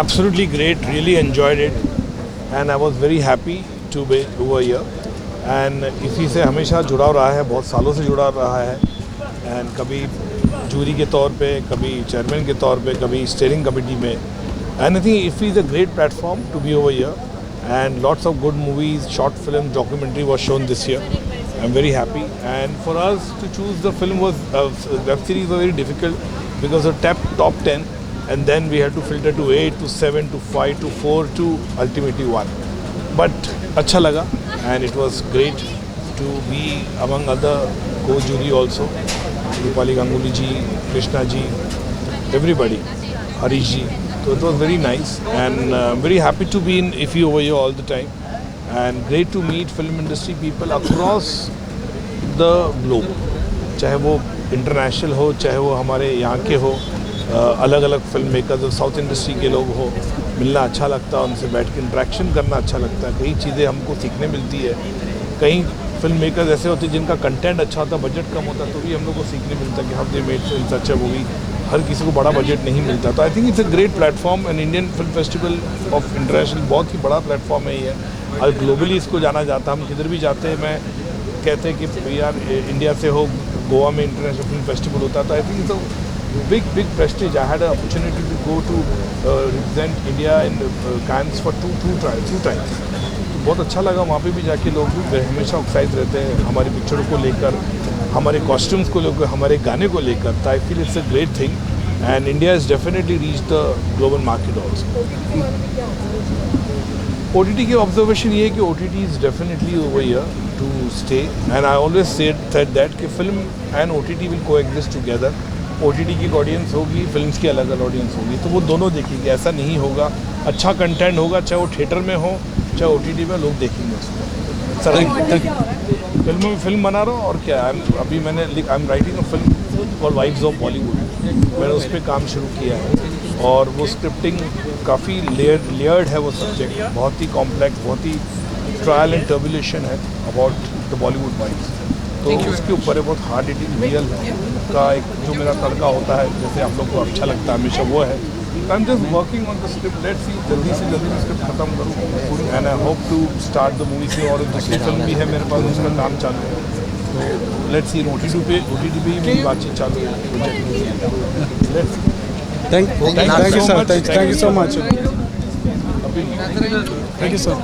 Absolutely great, really enjoyed it, and I was very happy to be over here. And इसी से हमेशा जुड़ा रहा है, बहुत सालों से जुड़ा रहा है, and कभी जूरी के तौर पे, कभी चेयरमैन के तौर पे, कभी स्टीयरिंग कमेटी में. And I think IFFI is a great platform to be over here, and lots of good movies, short film, documentary was shown this year. I'm very happy, and for us to choose the film was web series was very difficult because of top 10, and then we had to filter to 8 to 7 to 5 to 4 to ultimately 1. But अच्छा लगा, and it was great to be among other co-jury also. Rupali Ganguly ji, Krishna ji, everybody, Harish ji. So it was very nice, and very happy to be in IFFI over here all the time, and great to meet film industry people across the globe. चाहे वो international हो, चाहे वो हमारे यहाँ के हो, अलग अलग फिल्म मेकर्स, साउथ इंडस्ट्री के लोग हो, मिलना अच्छा लगता है, उनसे बैठ के इंटरेक्शन करना अच्छा लगता है. कई चीज़ें हमको सीखने मिलती है. कई फिल्म मेकर्स ऐसे होते हैं जिनका कंटेंट अच्छा होता है, बजट कम होता है, तो भी हम लोग को सीखने मिलता है कि हम दे मेड फिल्म सच है मूवी. हर किसी को बड़ा बजट नहीं मिलता. तो I think it's a great platform, and Indian film festival of international बहुत ही बड़ा प्लेटफॉर्म है ये. और ग्लोबली इसको जाना जाता है. हम किधर भी जाते हैं, मैं कहते हैं कि यार इंडिया से हो, गोवा में इंटरनेशनल फिल्म फेस्टिवल होता है. तो I think it's a big prestige. I had opportunity to go to represent India in Cannes for two times. बहुत अच्छा लगा. वहाँ पे भी जाके लोग भी हमेशा उत्साहित रहते हैं हमारी पिक्चरों को लेकर, हमारे कॉस्ट्यूम्स को लेकर, हमारे गाने को लेकर. तो I feel it's a great thing, and India is definitely reach the global market also. OTT की ऑब्जर्वेशन ये है कि OTT is definitely over here to stay, and I always said that कि film and OTT will coexist together. OTT की audience होगी, films की अलग अलग ऑडियंस होगी, तो वो दोनों देखेंगे. ऐसा नहीं होगा. अच्छा कंटेंट होगा, चाहे वो थिएटर में हो, चाहे OTT में, लोग देखेंगे उसको. सर फिल्मों में फिल्म बना रहा हूँ, और क्या अभी मैंने I am writing a film for wifes of Bollywood. मैंने उस पर काम शुरू किया है, और वो स्क्रिप्टिंग काफ़ी लेयर्ड है. वो सब्जेक्ट बहुत ही कॉम्प्लेक्स, बहुत ही ट्रायल एंड टर्बुलेशन है अबाउट द बॉलीवुड वाइफ्स. तो उसके ऊपर है, बहुत हार्ड हिटिंग रियल का एक जो मेरा तड़का होता है, जैसे आप लोग को अच्छा लगता है हमेशा, वो है. I am just working on the script. Let's see जल्दी से जल्दी स्क्रिप्ट खत्म करूँ, and I hope to start the movie से. और दूसरी फिल्म भी है मेरे पास, उसका काम चालू है. तो लेट्स सी. OTT पे भी मेरी बातचीत चालू है. Thank you, sir. Thank you so much. Thank you, sir.